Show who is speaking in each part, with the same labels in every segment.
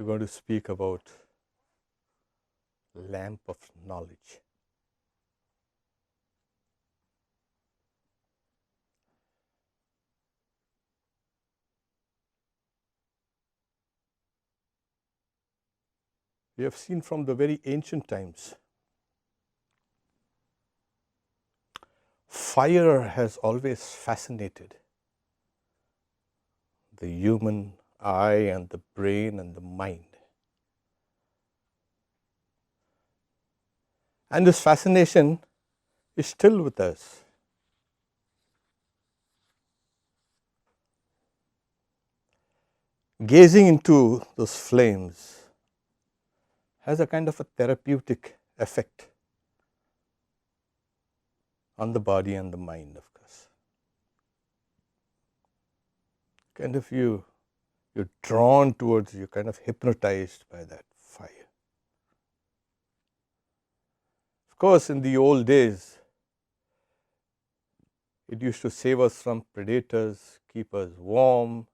Speaker 1: we're going to speak about lamp of knowledge. We have seen from the very ancient times, fire has always fascinated the human eye and the brain and the mind. And this fascination is still with us. Gazing into those flames has a kind of a therapeutic effect on the body and the mind, of course. Kind of you're drawn towards, you're kind of hypnotized by that fire. Of course, in the old days, it used to save us from predators, keep us warm,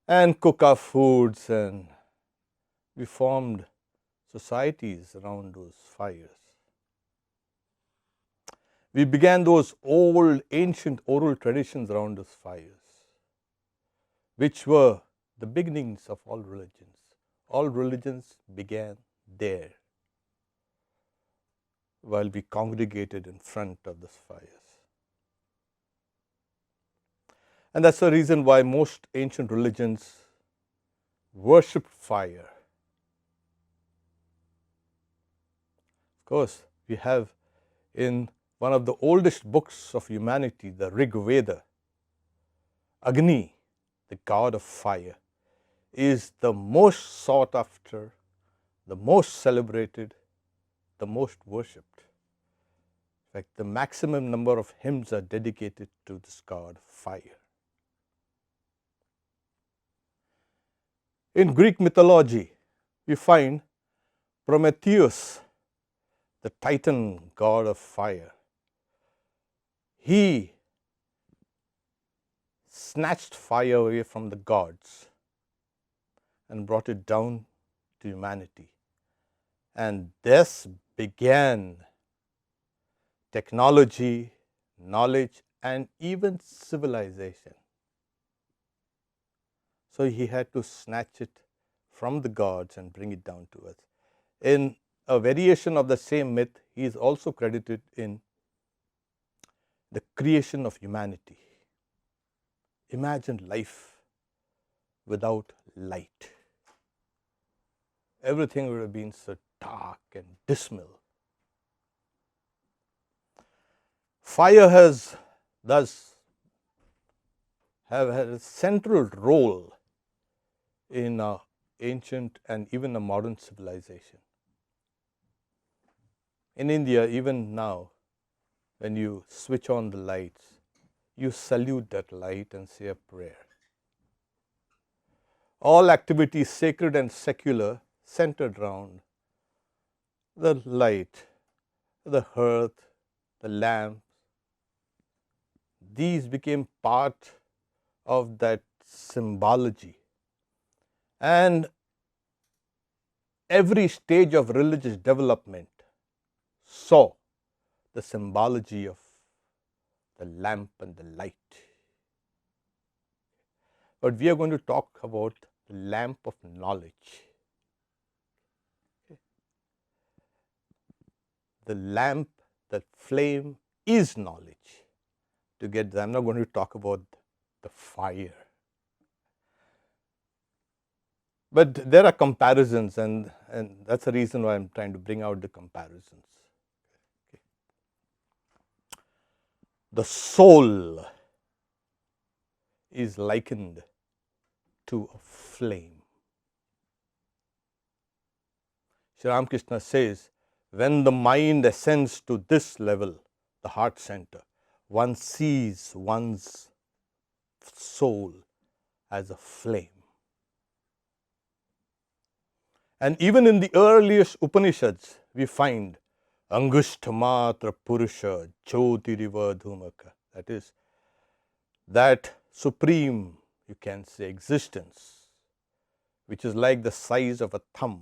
Speaker 1: and cook our foods, and we formed societies around those fires. We began those old, ancient oral traditions around those fires, which were the beginnings of all religions. All religions began there, while we congregated in front of those fires. And that's the reason why most ancient religions worship fire. Of course, we have in one of the oldest books of humanity, the Rig Veda, Agni, the god of fire, is the most sought after, the most celebrated, the most worshipped. In fact, the maximum number of hymns are dedicated to this god of fire. In Greek mythology, we find Prometheus, the Titan god of fire. He snatched fire away from the gods and brought it down to humanity. And this began technology, knowledge, and even civilization. So he had to snatch it from the gods and bring it down to us. In a variation of the same myth, he is also credited in the creation of humanity. Imagine life without light. Everything would have been so dark and dismal. Fire has thus had a central role in our ancient and even a modern civilization. In India, even now, when you switch on the lights, you salute that light and say a prayer. All activities, sacred and secular, centered around the light, the hearth, the lamp. These became part of that symbology. And every stage of religious development saw the symbology of the lamp and the light. But we are going to talk about the lamp of knowledge. The lamp, the flame is knowledge. To get that, I'm not going to talk about the fire. But there are comparisons, and that's the reason why I'm trying to bring out the comparisons. Okay. The soul is likened to a flame. Sri Ramakrishna says, when the mind ascends to this level, the heart center, one sees one's soul as a flame. And even in the earliest Upanishads, we find Angushtamatra Purusha Jyotiriva Dhumaka. That is, that supreme, you can say, existence, which is like the size of a thumb,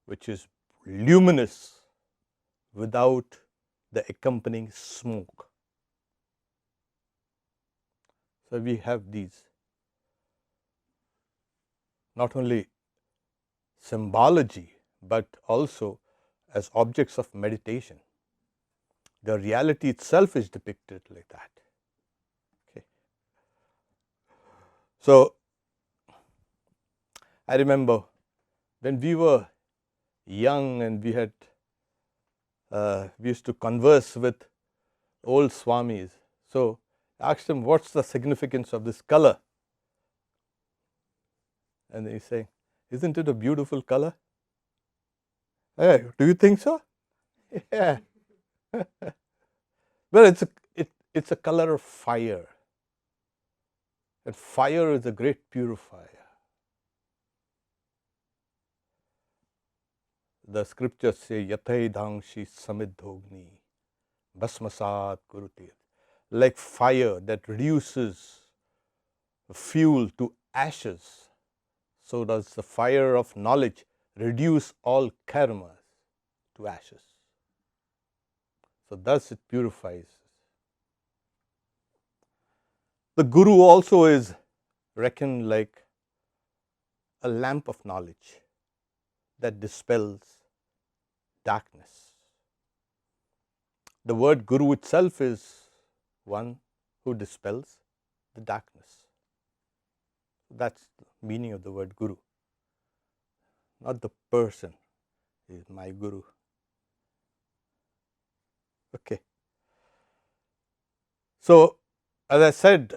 Speaker 1: which is luminous without the accompanying smoke. So we have these not only symbology, but also as objects of meditation. The reality itself is depicted like that. Okay. So I remember when we were young and we used to converse with old Swamis. So I asked him, what's the significance of this color? And he say, isn't it a beautiful color? Hey, do you think so? Yeah. Well, it's a color of fire. And fire is a great purifier. The scriptures say, Yathaidangshi samidhogni bhasmasat kurute. Like fire that reduces fuel to ashes, so does the fire of knowledge reduce all karmas to ashes. So thus it purifies. The Guru also is reckoned like a lamp of knowledge that dispels darkness. The word Guru itself is one who dispels the darkness. That's the meaning of the word Guru. Not the person is my Guru. Okay. So, as I said,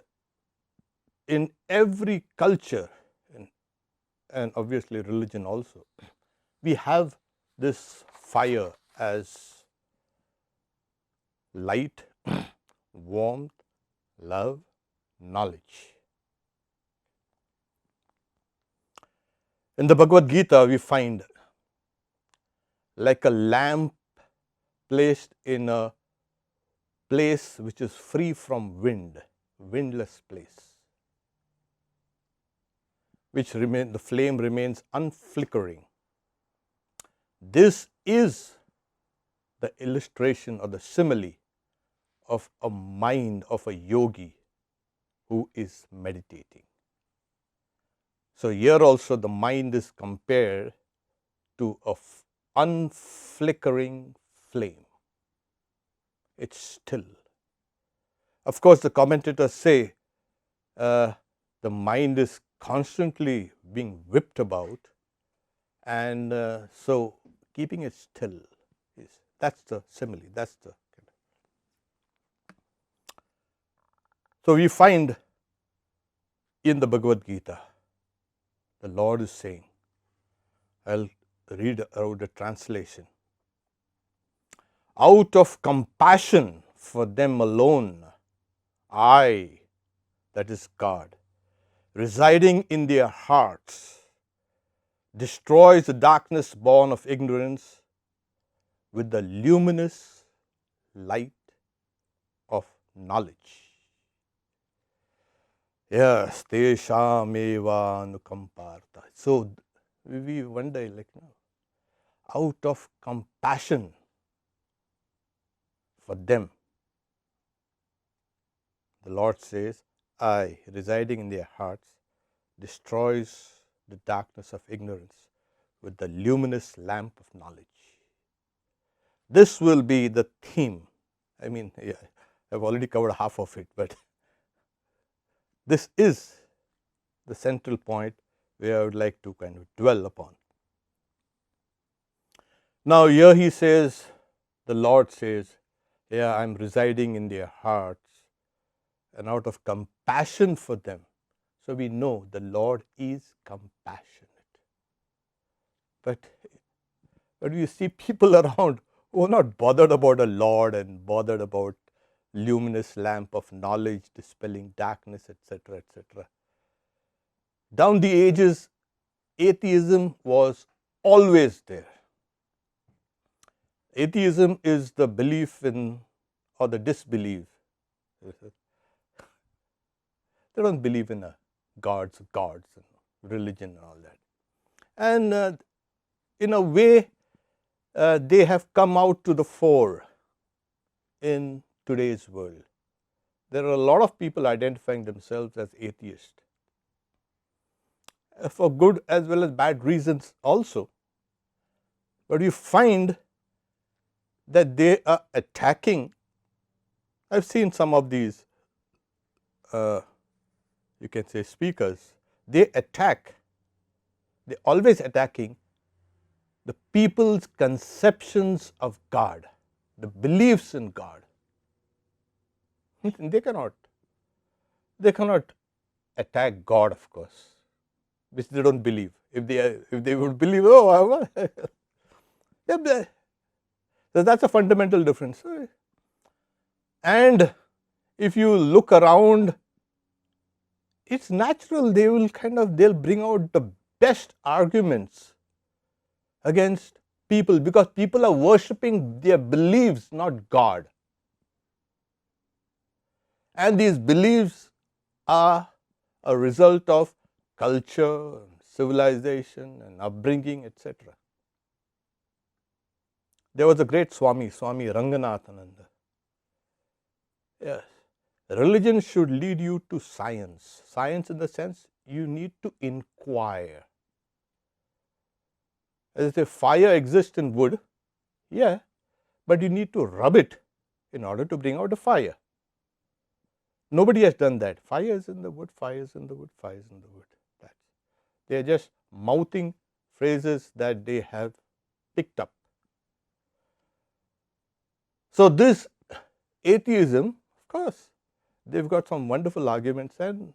Speaker 1: in every culture, and obviously religion also, we have this fire as light, warmth, love, knowledge. In the Bhagavad Gita, we find like a lamp placed in a place which is free from wind, windless place, the flame remains unflickering. This is the illustration or the simile of a mind of a yogi who is meditating. So here also the mind is compared to an unflickering flame. It's still. Of course, the commentators say the mind is constantly being whipped about, and so keeping it still that's the simile. That's the. So we find in the Bhagavad Gita, the Lord is saying, I'll read out the translation. Out of compassion for them alone, I, that is God, residing in their hearts, destroys the darkness born of ignorance with the luminous light of knowledge. Yes, teshameva anukamparta. So we wonder, like, out of compassion for them, the Lord says, I, residing in their hearts, destroys the darkness of ignorance with the luminous lamp of knowledge. This will be the theme. I mean, yeah, I've already covered half of it, but this is the central point where I would like to kind of dwell upon. Now here he says, the Lord says, yeah, I'm residing in their hearts, and out of compassion for them. So we know the Lord is compassionate. But you see people around who are not bothered about a Lord and bothered about luminous lamp of knowledge dispelling darkness, etc., etc. Down the ages, atheism was always there. Atheism is the belief in, or the disbelief. They don't believe in gods and religion and all that. and in a way they have come out to the fore in today's world. There are a lot of people identifying themselves as atheists, for good as well as bad reasons also. But you find that they are attacking. I've seen some of these, you can say, speakers. They always attacking the people's conceptions of God, the beliefs in God. They cannot attack God, of course, which they don't believe. If they would believe, oh, yeah, so that's a fundamental difference. And if you look around, it's natural they'll bring out the best arguments against people, because people are worshipping their beliefs, not God. And these beliefs are a result of culture, civilization, and upbringing, etc. There was a great Swami Ranganathananda. Yes, religion should lead you to science. Science in the sense you need to inquire. As if fire exists in wood, yeah, but you need to rub it in order to bring out the fire. Nobody has done that. Fire is in the wood, fire is in the wood, fire is in the wood. They are just mouthing phrases that they have picked up. So this atheism, of course, they've got some wonderful arguments, and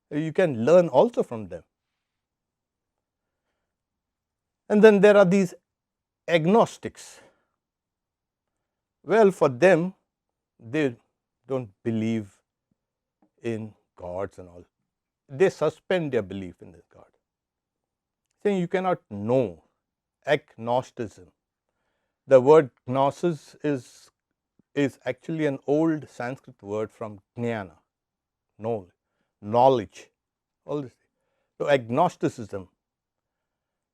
Speaker 1: you can learn also from them. And then there are these agnostics. Well, for them, they don't believe in gods and all. They suspend their belief in this God, saying you cannot know. Agnosticism. The word gnosis is actually an old Sanskrit word from jnana, knowledge, all this. So agnosticism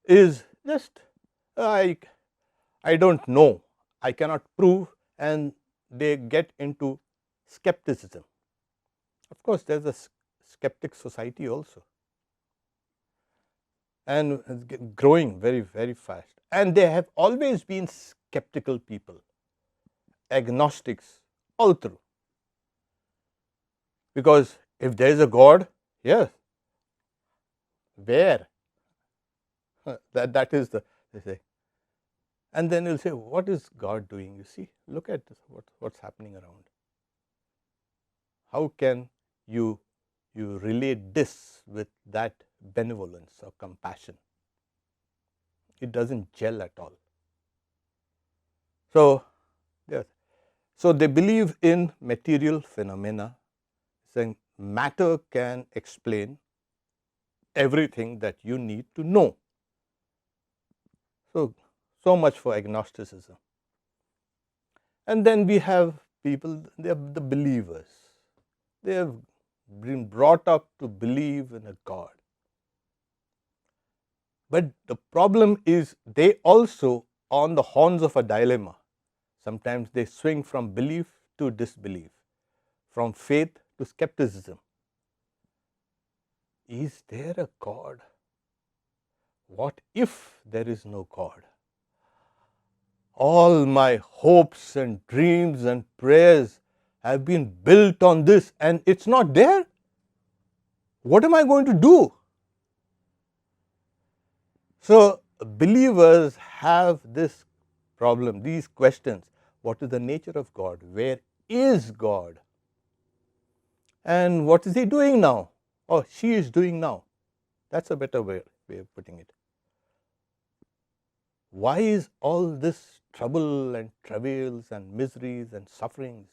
Speaker 1: is just I don't know, I cannot prove, and they get into skepticism. Of course, there's a skeptic society also, and it's growing very, very fast. And there have always been skeptical people, agnostics, all through. Because if there is a God, yes, where? That is the, they say. And then you'll say, what is God doing? You see, look at this, what's happening around. How can you relate this with that benevolence or compassion? It doesn't gel at all. So, yes. So they believe in material phenomena, saying matter can explain everything that you need to know. So much for agnosticism. And then we have people, they are the believers. They have been brought up to believe in a God. But the problem is they also on the horns of a dilemma. Sometimes they swing from belief to disbelief, from faith to skepticism. Is there a God? What if there is no God? All my hopes and dreams and prayers have been built on this, and it's not there? What am I going to do? So, believers have this problem, these questions. What is the nature of God? Where is God? And what is he doing now? Or she is doing now? That's a better way of putting it. Why is all this trouble and travails and miseries and sufferings?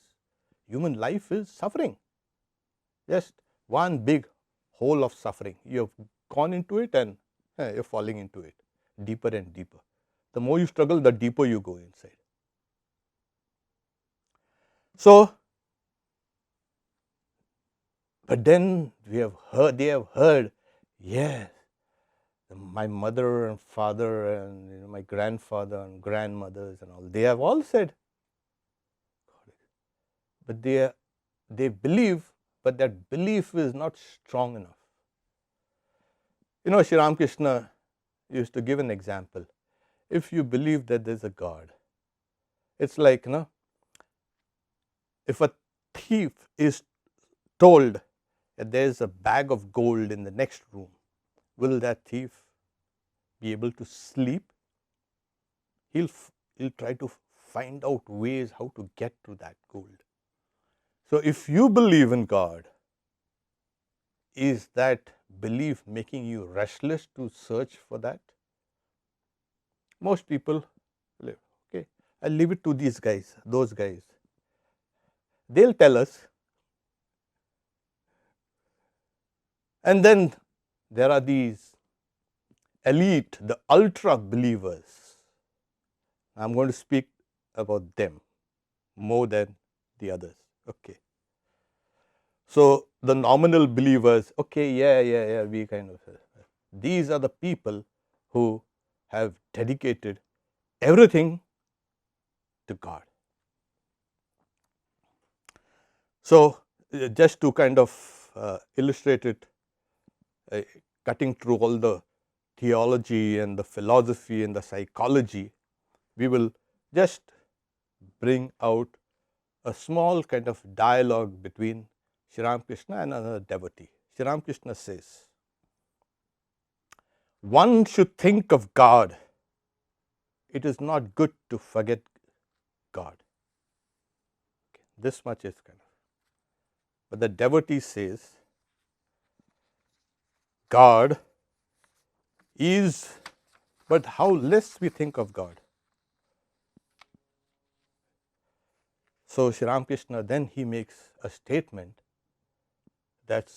Speaker 1: Human life is suffering. Just one big hole of suffering. You have gone into it and you're falling into it deeper and deeper. The more you struggle, the deeper you go inside. So, but then they have heard, yes, My mother and father and my grandfather and grandmothers and all, they have all said, but they believe, but that belief is not strong enough. Sri Ramakrishna used to give an example. If you believe that there is a God, it's like, if a thief is told that there is a bag of gold in the next room, will that thief be able to sleep? He'll try to find out ways how to get to that gold. So if you believe in God, is that belief making you restless to search for that? Most people live, okay, I'll leave it to these guys, those guys. They'll tell us. And then there are these elite, the ultra believers. I'm going to speak about them more than the others. Okay. So the nominal believers, okay, yeah, we kind of, these are the people who have dedicated everything to God. So just to kind of illustrate it, cutting through all the theology and the philosophy and the psychology, we will just bring out a small kind of dialogue between Sri Ramakrishna and another devotee. Sri Ramakrishna says, one should think of God. It is not good to forget God. Okay, this much is kind of. But the devotee says, God is, but how less we think of God. So Sri Ramakrishna then he makes a statement that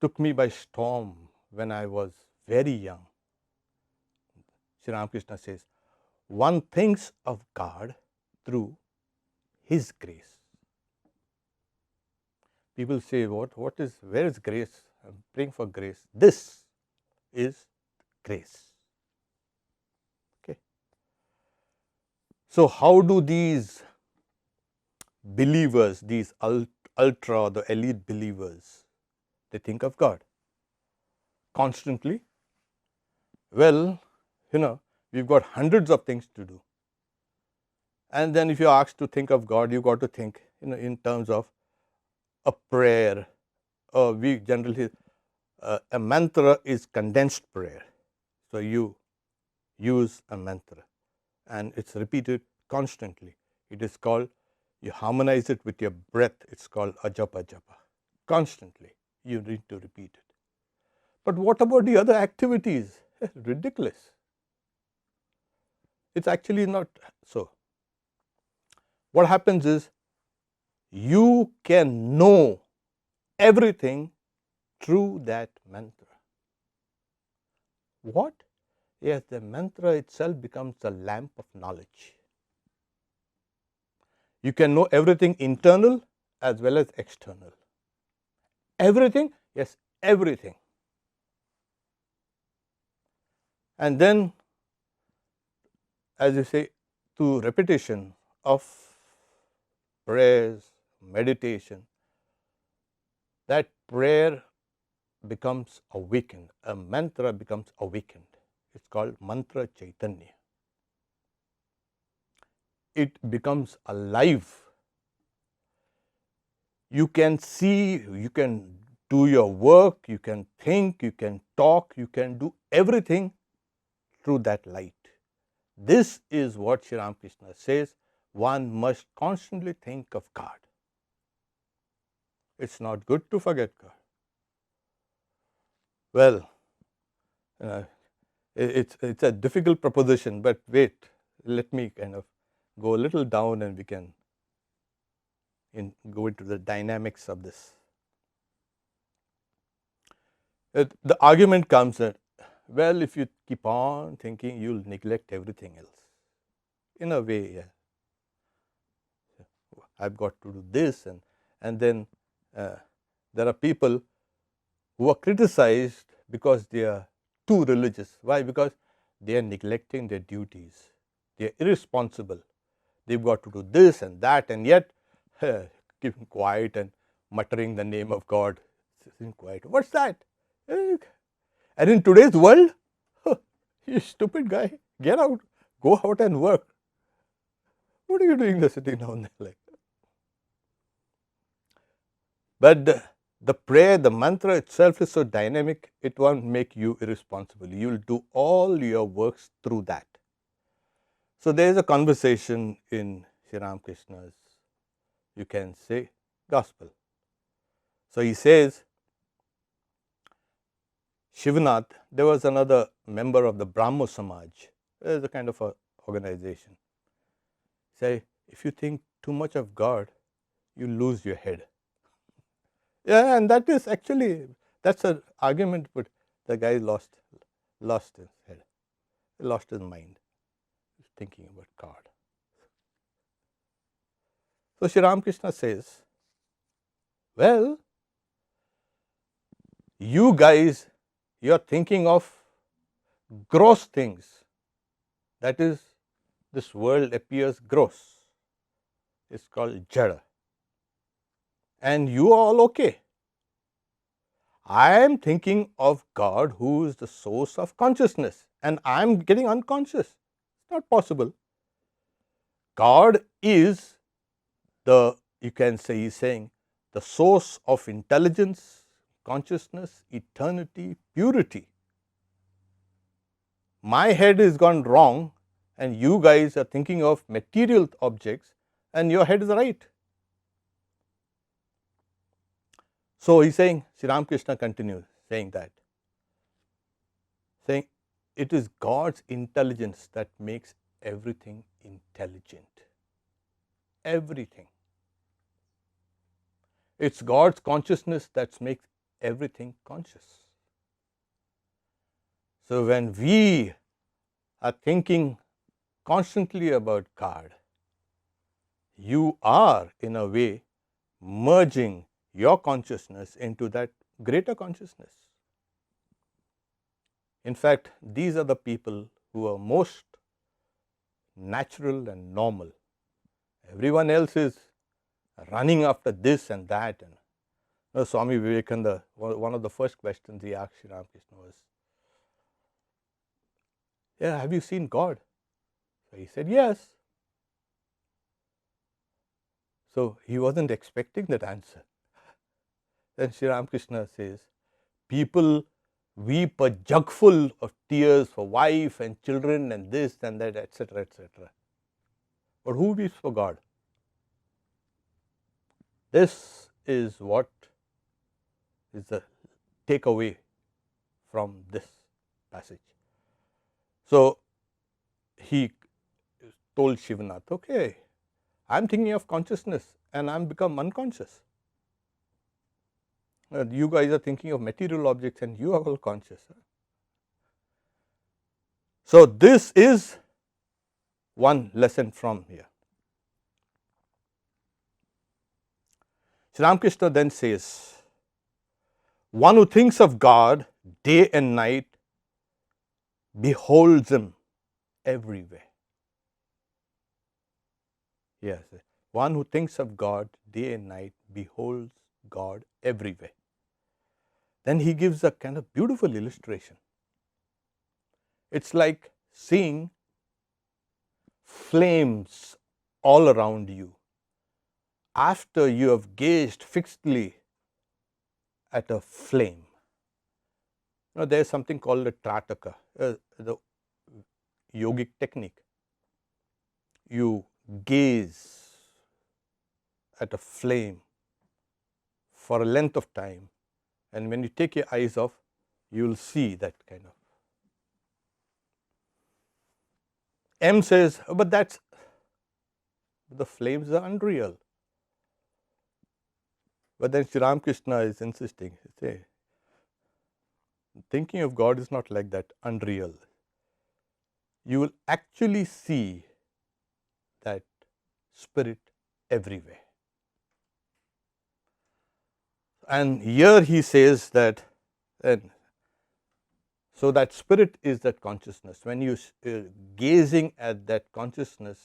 Speaker 1: took me by storm when I was very young. Sri Ramakrishna says, one thinks of God through His grace. People say, where is grace? I'm praying for grace. This is grace. Okay. So how do these believers, these ultra, the elite believers, they think of God? Constantly? Well, we've got hundreds of things to do. And then if you're asked to think of God, you've got to think, in terms of a prayer. We generally, a mantra is condensed prayer. So you use a mantra and it's repeated constantly. It is called, you harmonize it with your breath, it's called ajapa japa. Constantly you need to repeat it. But what about the other activities? Ridiculous. It's actually not so. What happens is, you can know everything through that mantra. What? Yes, the mantra itself becomes a lamp of knowledge. You can know everything internal as well as external. Everything? Yes, everything. And then, as you say, through repetition of prayers, meditation, that prayer becomes awakened, a mantra becomes awakened. It's called mantra chaitanya. It becomes alive. You can see, you can do your work, you can think, you can talk, you can do everything through that light. This is what Sri Ramakrishna says, one must constantly think of God. It's not good to forget God. Well, it's a difficult proposition, but wait, let me kind of go a little down and we can go into the dynamics of this. The argument comes that, well, if you keep on thinking, you'll neglect everything else. In a way, yeah. I've got to do this, and then there are people who are criticized because they are too religious. Why? Because they are neglecting their duties. They are irresponsible. They've got to do this and that, and yet keeping quiet and muttering the name of God. Sitting quiet. What's that? And in today's world, you stupid guy, get out, go out and work. What are you doing there sitting down there like? But the prayer, the mantra itself is so dynamic, it won't make you irresponsible. You will do all your works through that. So there is a conversation in Sri Ramakrishna's, you can say, gospel. So he says, Shivanath, there was another member of the Brahmo Samaj. There is a kind of a organization. Say, if you think too much of God, you lose your head. Yeah, and that is actually, that's an argument, but the guy lost his head. He lost his mind. He's thinking about God. So Sri Ramakrishna says, well, you guys, you are thinking of gross things. That is, this world appears gross. It's called jada. And you are all okay. I am thinking of God who is the source of consciousness, and I am getting unconscious. It's not possible. God is the, you can say, he's saying, the source of intelligence, consciousness, eternity, purity. My head has gone wrong, and you guys are thinking of material objects, and your head is right. So he's saying, Sri Ramakrishna continues saying that, saying it is God's intelligence that makes everything intelligent. Everything. It's God's consciousness that makes everything conscious. So when we are thinking constantly about God, you are in a way merging your consciousness into that greater consciousness. In fact, these are the people who are most natural and normal. Everyone else is running after this and that. And Swami Vivekananda, one of the first questions he asked Sri Ramakrishna was, yeah, have you seen God? So he said, yes. So he wasn't expecting that answer. Then Sri Ramakrishna says, people weep a jug full of tears for wife and children and this and that, etc., etc. But who weeps for God? This is what is the takeaway from this passage. So he told Shivanath, okay, I'm thinking of consciousness and I'm become unconscious. You guys are thinking of material objects and you are all conscious. So this is one lesson from here. Sri Ramakrishna then says, one who thinks of God day and night beholds him everywhere. Yes, one who thinks of God day and night beholds God everywhere. Then he gives a kind of beautiful illustration. It's like seeing flames all around you. After you have gazed fixedly at a flame, there is something called a trataka, the yogic technique. You gaze at a flame for a length of time, and when you take your eyes off, you will see that kind of. M says, oh, but that's, the flames are unreal. But then Sri Ramakrishna is insisting, say, thinking of God is not like that, unreal. You will actually see that spirit everywhere. And here he says that, So that spirit is that consciousness. When you gazing at that consciousness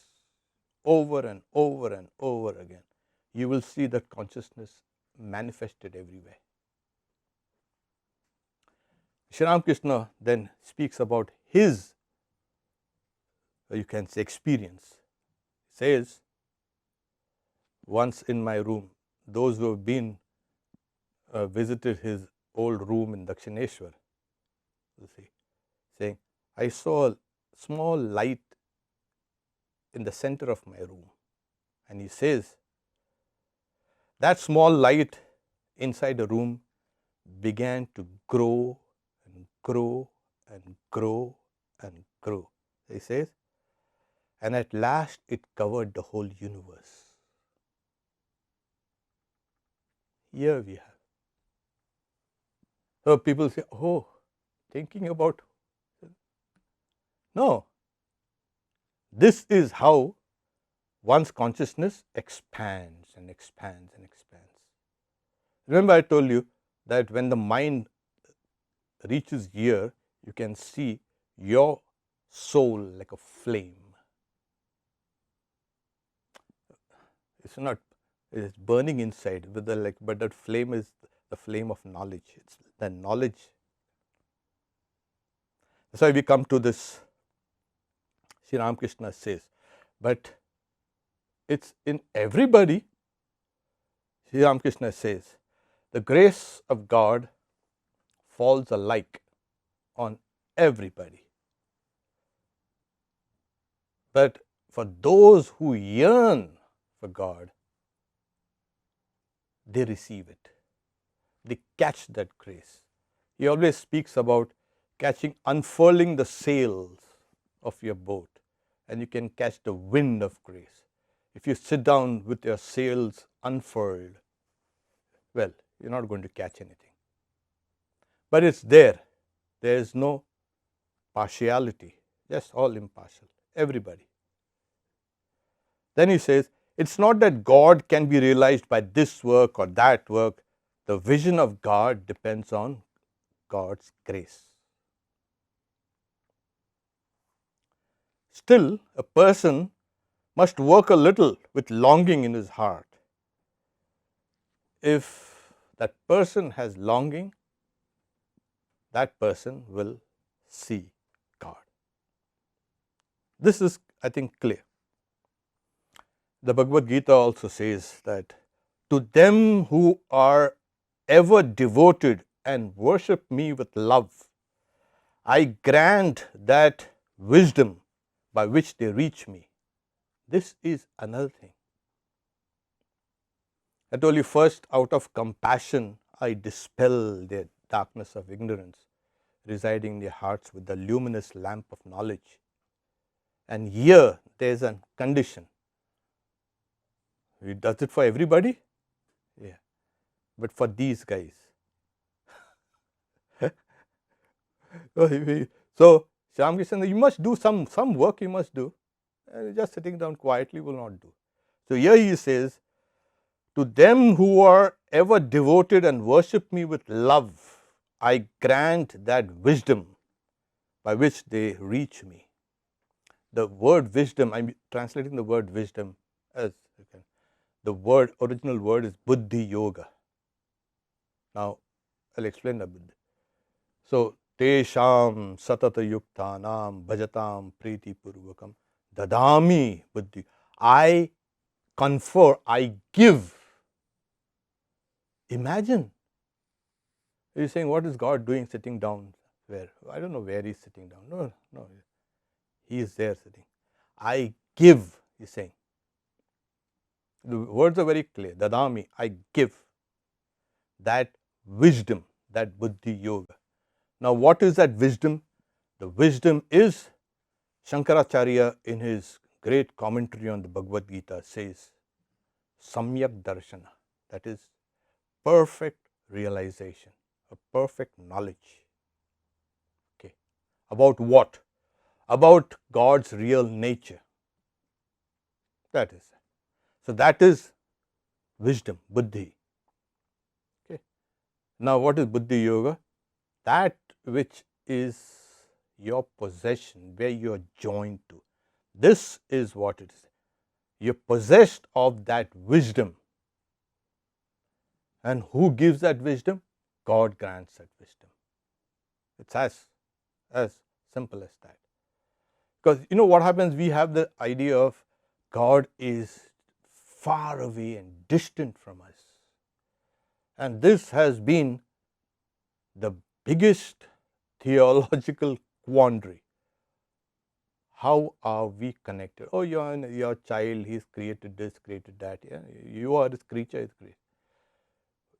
Speaker 1: over and over and over again, you will see that consciousness manifested everywhere. Sri Ramakrishna then speaks about his, you can say, experience. He says, once in my room, those who have been visited his old room in Dakshineshwar, you see, saying, I saw a small light in the center of my room. And he says, that small light inside the room began to grow and grow and grow and grow. He says, and at last it covered the whole universe. Here we have. So people say, oh, thinking about. No. This is how one's consciousness expands and expands and expands. Remember, I told you that when the mind reaches here, you can see your soul like a flame. It's not, it's burning inside, but that flame is the flame of knowledge. It's the knowledge. That's why we come to this. Sri Ramakrishna says, but it's in everybody. Sri Ramakrishna says, the grace of God falls alike on everybody. But for those who yearn for God, they receive it. They catch that grace. He always speaks about catching, unfurling the sails of your boat, and you can catch the wind of grace. If you sit down with your sails unfurled, well, you're not going to catch anything. But it's there. There is no partiality, just all impartial, everybody. Then he says, it's not that God can be realized by this work or that work. The vision of God depends on God's grace. Still, a person must work a little with longing in his heart. If that person has longing, that person will see God. This is, I think, clear. The Bhagavad Gita also says that to them who are ever devoted and worship me with love, I grant that wisdom by which they reach me. This is another thing. I told you, first, out of compassion, I dispel their darkness of ignorance residing in their hearts with the luminous lamp of knowledge. And here there is a condition. He does it for everybody? Yeah. But for these guys. So, Shyam, you must do some work, you must do. Just sitting down quietly will not do. So here he says, to them who are ever devoted and worship me with love, I grant that wisdom by which they reach me. The word wisdom, I'm translating the word wisdom as the original word is buddhi yoga. Now, I'll explain the buddhi. So, tesham satata yuktanam bhajatam priti purvakam dadami buddhi. I confer, I give. Imagine. He's saying, what is God doing sitting down? Where? I don't know where he's sitting down. No. He is there sitting. I give, he's saying. The words are very clear. Dadami, I give that wisdom, that buddhi yoga. Now, what is that wisdom? The wisdom is, Shankaracharya in his great commentary on the Bhagavad Gita says, samyak darshana, that is perfect realization, a perfect knowledge. Okay. About what? About God's real nature. That is. So that is wisdom, buddhi. Okay. Now, what is buddhi yoga? That which is your possession, where you are joined to. This is what it is. You are possessed of that wisdom. And who gives that wisdom? God grants that wisdom. It's as simple as that. Because you know what happens? We have the idea of God is far away and distant from us. And this has been the biggest theological quandary. How are we connected? Oh, your child, he's created this, created that. Yeah, you are his creature, his creature.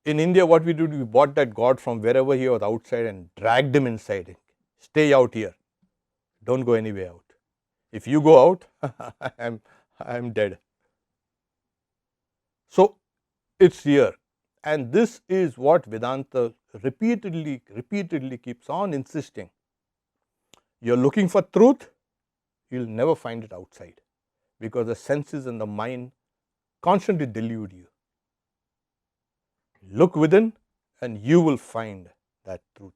Speaker 1: In India, what we did, we bought that God from wherever he was outside and dragged him inside. Stay out here. Don't go anywhere out. If you go out, I'm dead. So it's here. And this is what Vedanta repeatedly keeps on insisting. You're looking for truth, you'll never find it outside, because the senses and the mind constantly delude you. Look within and you will find that truth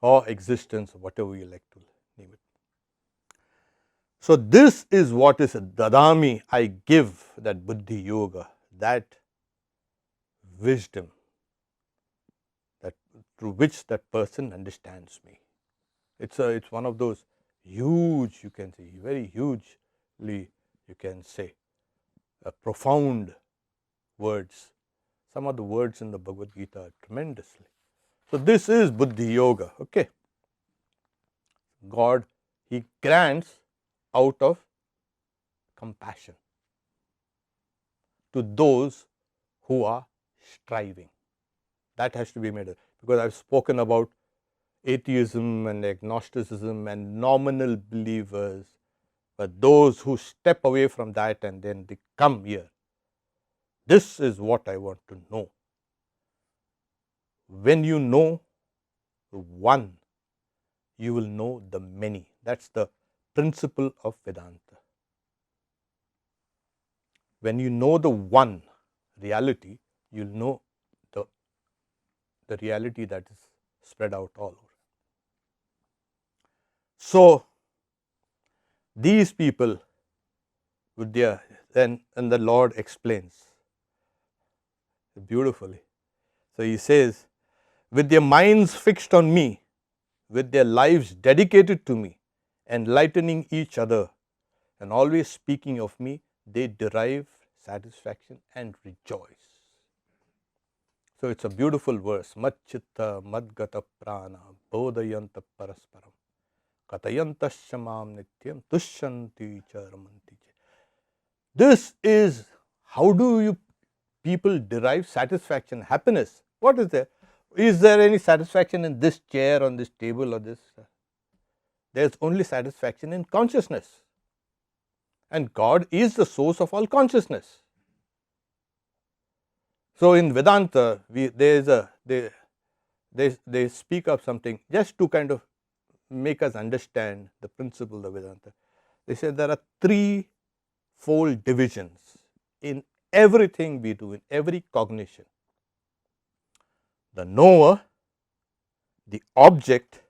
Speaker 1: or existence, whatever you like to name it. So this is what is dadami, I give that buddhi yoga, that wisdom, that through which that person understands me. It's one of those huge, you can say, very hugely, you can say, profound words. Some of the words in the Bhagavad Gita are tremendously. So this is buddhi yoga. Okay, God, he grants out of compassion to those who are striving. That has to be made, because I've spoken about atheism and agnosticism and nominal believers, but those who step away from that and then they come here. This is what I want to know. When you know the one, you will know the many. That's the principle of Vedanta. When you know the one reality, you'll know the reality that is spread out all over. So these people with their, and the Lord explains beautifully. So he says, with their minds fixed on me, with their lives dedicated to me, enlightening each other and always speaking of me, they derive satisfaction and rejoice. So it's a beautiful verse. Madchitta madgata prana bodhayanta parasparam katayantashamam nityam tushyanti cha ramanti. This is how do you people derive satisfaction, happiness? What is there? Is there any satisfaction in this chair, on this table, or this? There's only satisfaction in consciousness. And God is the source of all consciousness. So in Vedanta, they speak of something just to kind of make us understand the principle of Vedanta. They say there are threefold divisions in everything we do, in every cognition: the knower, the object,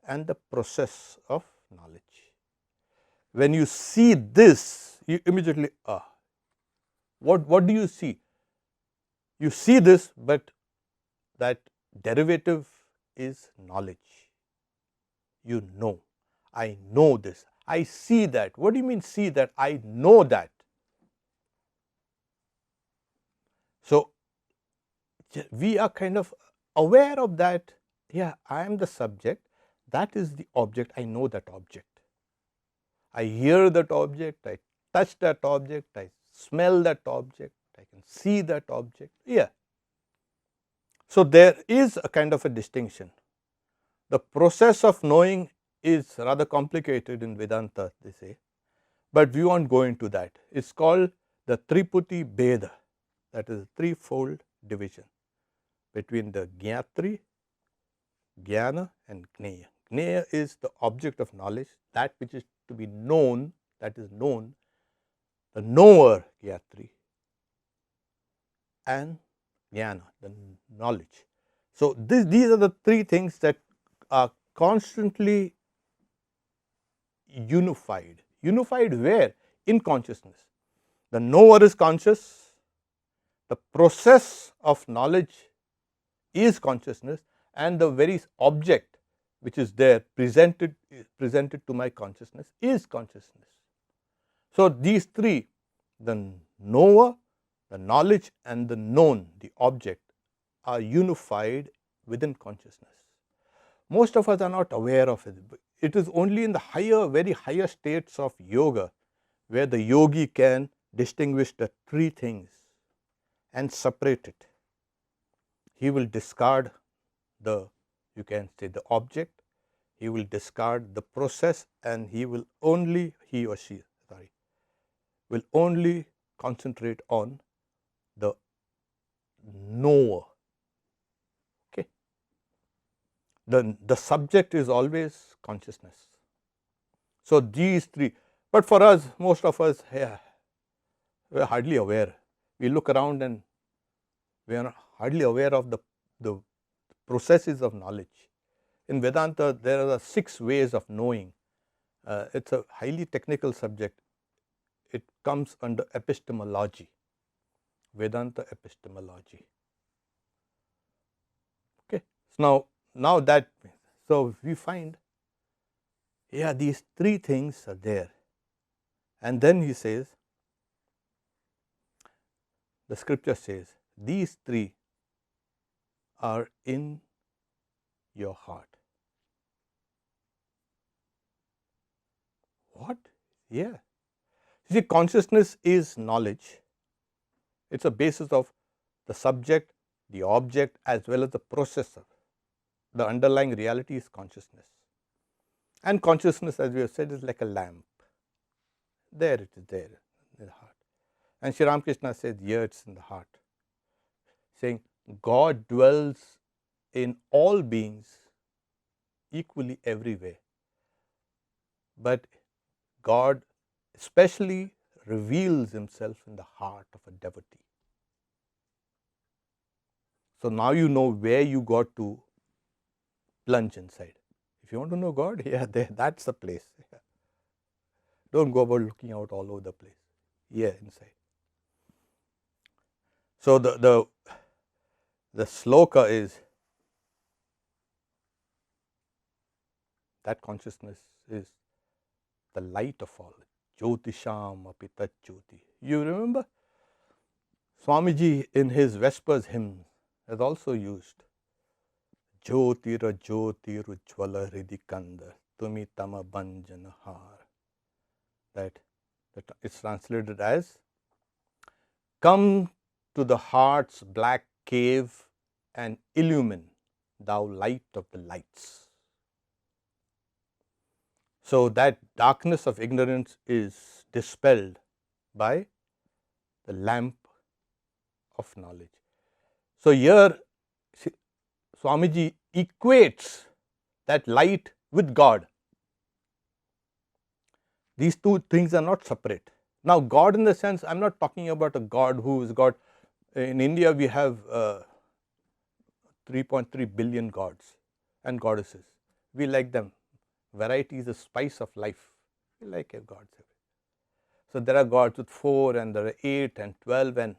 Speaker 1: and the process of knowledge. When you see this, you immediately, what do you see? You see this, but that derivative is knowledge. You know. I know this. I see that. What do you mean see that? I know that. So we are kind of aware of that. Yeah, I am the subject. That is the object. I know that object. I hear that object. I touch that object. I smell that object. I can see that object. Yeah. So there is a kind of a distinction. The process of knowing is rather complicated in Vedanta, they say, but we won't go into that. It's called the Triputi Bheda, that is a threefold division between the Jnatri, Jnana, and Gneya. Gneya is the object of knowledge, that which is to be known, that is known, the knower, Jnatri, and Jnana, the knowledge. So these are the three things that are constantly unified. Unified where? In consciousness. The knower is conscious, the process of knowledge is consciousness, and the very object which is there presented to my consciousness is consciousness. So, these three, the knower, the knowledge and the known, the object, are unified within consciousness. Most of us are not aware of it. It is only in the higher, very higher states of yoga where the yogi can distinguish the three things and separate it. He will discard the, you can say, the object, he will discard the process, and he will only, he or she, sorry, will only concentrate on the knower. Okay. The subject is always consciousness. So, these three, but for us, most of us, yeah, we are hardly aware. We look around and we are hardly aware of the processes of knowledge. In Vedanta, there are 6 ways of knowing. It is a highly technical subject. It comes under epistemology, Vedanta epistemology. Okay. So, now that, so we find, yeah, these 3 things are there. And then he says, the scripture says, these 3 are in your heart. What? Yeah. You see, consciousness is knowledge. It is a basis of the subject, the object, as well as the processor. The underlying reality is consciousness. And consciousness, as we have said, is like a lamp. There it is, there in the heart. And Sri Ramakrishna said, here it is in the heart, saying God dwells in all beings equally everywhere. But God especially reveals himself in the heart of a devotee. So, now you know where you got to plunge inside. If you want to know God, yeah, there, that's the place. Yeah. Don't go about looking out all over the place. Yeah, inside. So, the sloka is that consciousness is the light of all. Jyotisham api tat jyoti. You remember Swamiji in his Vespers hymn has also used Jyotira Jyotiru Jwala Hridikanda Tumi Tama Banjana Har. That it's translated as, come to the heart's black cave and illumine, thou light of the lights. So, that darkness of ignorance is dispelled by the lamp of knowledge. So, here Swamiji equates that light with God. These 2 things are not separate. Now, God in the sense, I am not talking about a God who is God. In India, we have 3.3 billion gods and goddesses. We like them. Variety is the spice of life. We like gods. So, there are gods with 4 and there are 8 and 12, and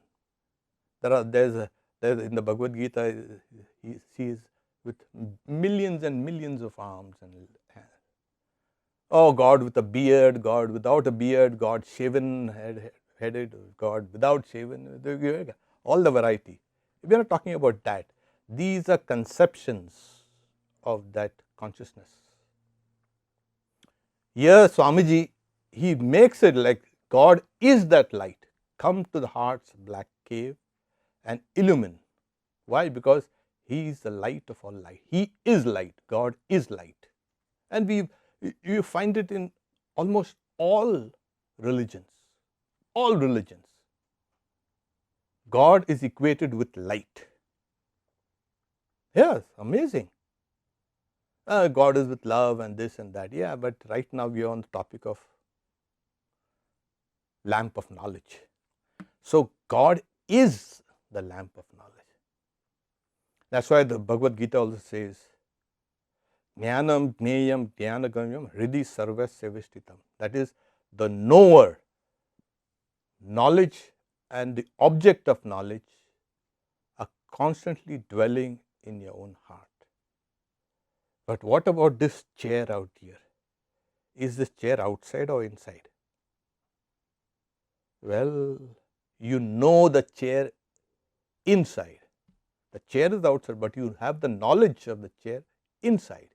Speaker 1: there's in the Bhagavad Gita, he sees with millions and millions of arms and hands. Oh, God with a beard, God without a beard, God shaven headed, God without shaven, all the variety. We are not talking about that. These are conceptions of that consciousness. Here Swamiji, he makes it like God is that light. Come to the heart's black cave and illumine. Why? Because he is the light of all light. He is light. God is light. And you find it in almost all religions. All religions. God is equated with light. Yes, amazing. God is with love and this and that. Yeah, but right now we are on the topic of lamp of knowledge. So, God is the lamp of knowledge. That is why the Bhagavad Gita also says, Jnanam, Gneyam, Jnanagamyam, Hridi Sarvasya Vishtitam. That is, the knower, knowledge and the object of knowledge are constantly dwelling in your own heart. But what about this chair out here? Is this chair outside or inside? Well, you know the chair inside. The chair is outside, but you have the knowledge of the chair inside.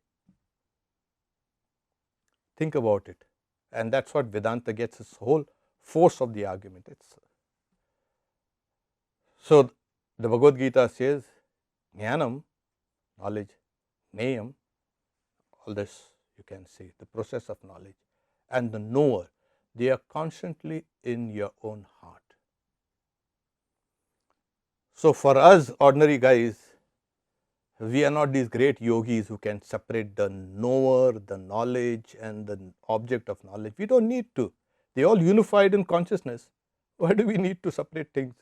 Speaker 1: Think about it. And that's what Vedanta gets its whole force of the argument. So, the Bhagavad Gita says, Jnanam, knowledge, Gneyam, all this you can see, the process of knowledge, and the knower, they are constantly in your own heart. So, for us ordinary guys, we are not these great yogis who can separate the knower, the knowledge and the object of knowledge. We don't need to. They are all unified in consciousness. Why do we need to separate things?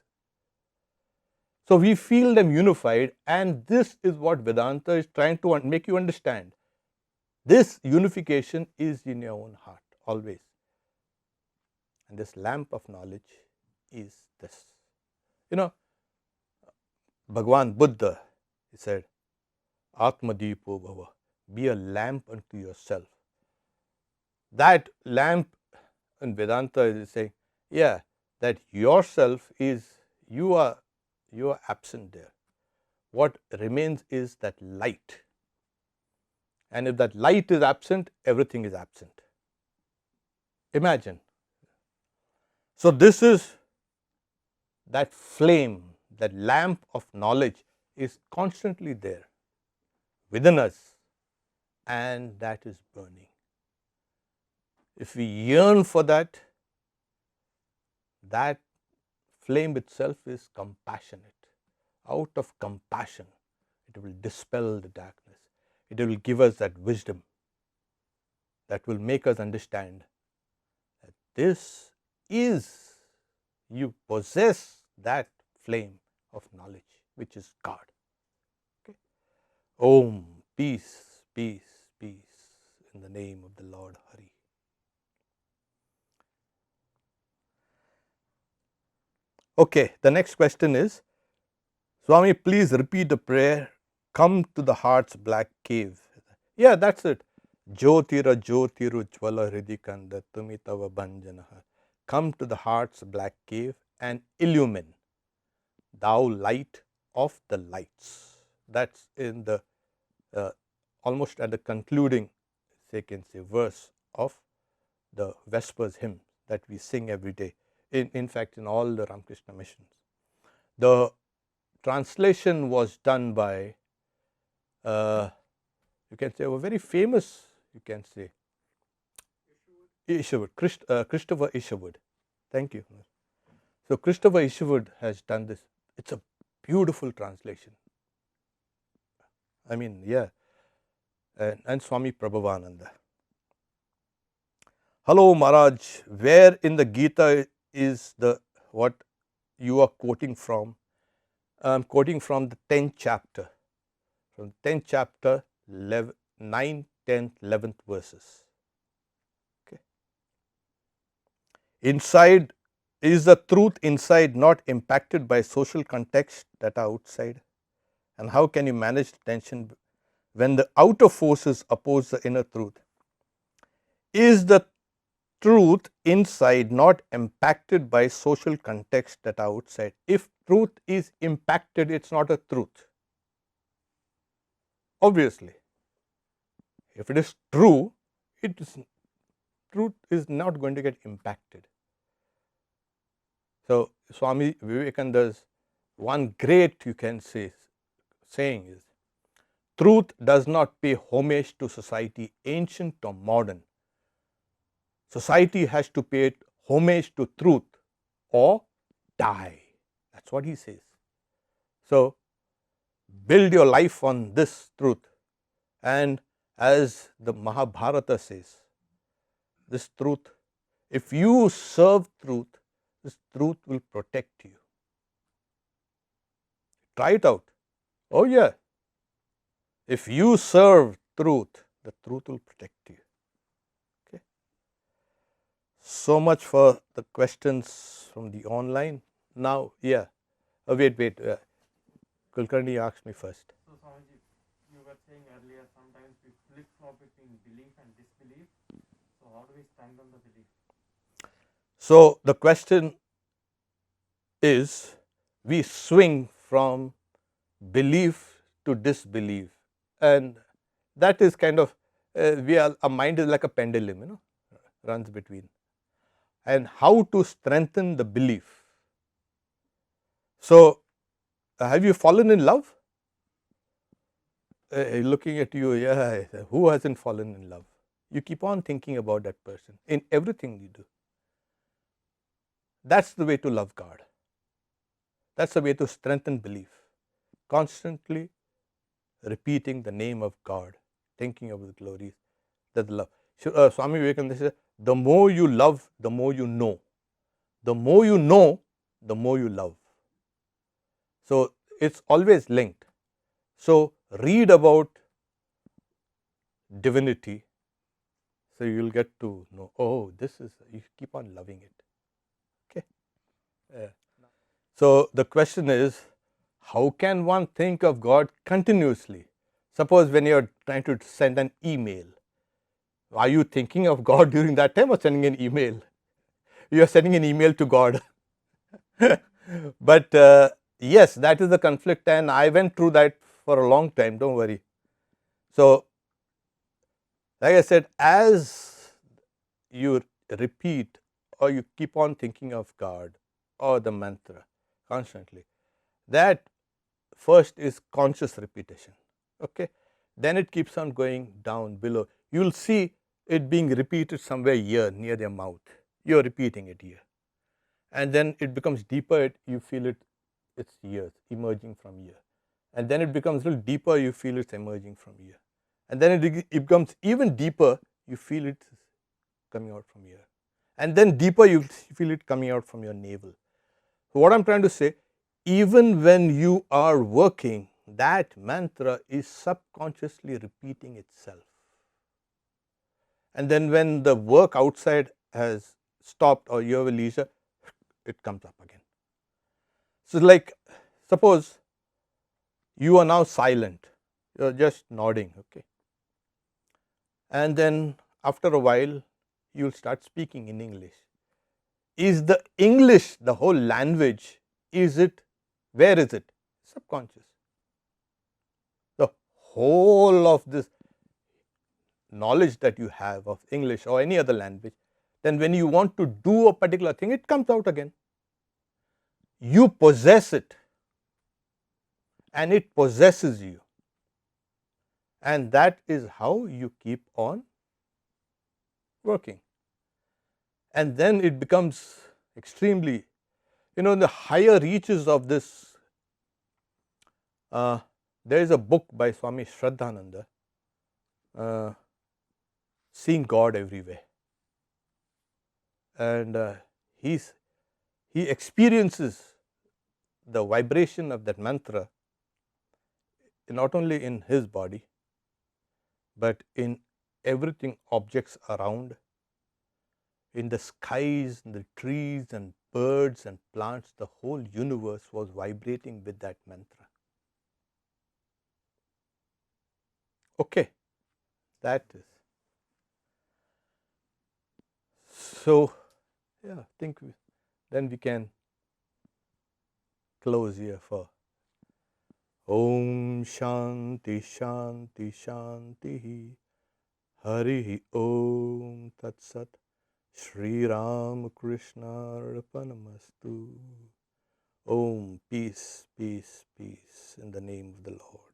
Speaker 1: So, we feel them unified, and this is what Vedanta is trying to make you understand. This unification is in your own heart always. And this lamp of knowledge is this. You know, Bhagwan Buddha, he said, Atmadipo Bhava, be a lamp unto yourself. That lamp in Vedanta is saying, yeah, that yourself is, you are absent there. What remains is that light. And if that light is absent, everything is absent. Imagine. So, this is that flame, that lamp of knowledge is constantly there within us, and that is burning. If we yearn for that, that flame itself is compassionate. Out of compassion, it will dispel the darkness. It will give us that wisdom that will make us understand that this is, you possess that flame of knowledge, which is God. Okay. Om, peace, peace, peace, in the name of the Lord Hari. Okay, the next question is, Swami, please repeat the prayer, come to the heart's black cave. Yeah, that's it. Jyotira Jyotiru Jvala Hridikanda Tumitava Bhanjanaha. Come to the heart's black cave and illumine, thou light of the lights. That's in the almost at the concluding, verse of the Vespers hymn that we sing every day. In fact, in all the Ramakrishna missions. The translation was done by, you can say, a very famous, you can say, Isherwood, Christopher Isherwood. Thank you. So, Christopher Isherwood has done this. It's a beautiful translation. I mean, yeah. And Swami Prabhavananda. Hello, Maharaj. Where in the Gita is the what you are quoting from? I'm quoting from the 10th chapter. From the 10th chapter, 9, 10th, 11th verses. Okay. Inside, is the truth inside not impacted by social context that are outside? And how can you manage the tension when the outer forces oppose the inner truth? Is the truth inside not impacted by social context that are outside? If truth is impacted, it's not a truth. Obviously, if it is true, truth is not going to get impacted. So, Swami Vivekananda's one great, you can say, saying is, truth does not pay homage to society, ancient or modern. Society has to pay homage to truth or die. That's what he says. So, build your life on this truth. And as the Mahabharata says, this truth, if you serve truth, this truth will protect you. Try it out. Oh yeah. If you serve truth, The truth will protect you. Okay. So much for the questions from the online. Now, yeah. Wait. Kulkarni asked me first.
Speaker 2: So, Swamiji, you were saying earlier sometimes we flip flop between belief and disbelief. So, how do we stand on the belief?
Speaker 1: So, the question is, we swing from belief to disbelief, and that is kind of our mind is like a pendulum, runs between, and how to strengthen the belief. So, have you fallen in love? Looking at you, yeah, who hasn't fallen in love? You keep on thinking about that person in everything you do. That's the way to love God. That's the way to strengthen belief. Constantly repeating the name of God, thinking of the glories, that love. Swami Vivekananda says, the more you love, the more you know. The more you know, the more you love. So, it's always linked. So, read about divinity, so you will get to know, oh, this is, you keep on loving it. Okay. So, the question is, how can one think of God continuously? Suppose when you are trying to send an email, are you thinking of God during that time or sending an email? You are sending an email to God. But yes, that is the conflict, and I went through that for a long time, don't worry. So, like I said, as you repeat or you keep on thinking of God or the mantra constantly, that first is conscious repetition. Okay, then it keeps on going down below. You will see it being repeated somewhere here near their mouth. You are repeating it here, and then it becomes deeper. You feel it, it's ears emerging from here, and then it becomes a little deeper. You feel it's emerging from here, and then it becomes even deeper. You feel it coming out from here, and then deeper. You feel it coming out from your navel. So what I'm trying to say, even when you are working, that mantra is subconsciously repeating itself. And then when the work outside has stopped or you have a leisure, it comes up again. So, like, suppose you are now silent, you are just nodding, okay, and then after a while you will start speaking in English. Is the English the whole language? Is it, where is it? Subconscious. The whole of this knowledge that you have of English or any other language, then when you want to do a particular thing, it comes out again. You possess it, and it possesses you, and that is how you keep on working. And then it becomes extremely, in the higher reaches of this, there is a book by Swami Satyamayananda, Seeing God Everywhere, and he experiences the vibration of that mantra not only in his body, but in everything, objects around, in the skies, in the trees and birds and plants. The whole universe was vibrating with that mantra. Okay, that is. So, yeah, I think then we can close here for Om Shanti Shanti Shanti Hari Om Tat Sat Shri Ramakrishna Arpanamastu. Om, peace, peace, peace in the name of the Lord.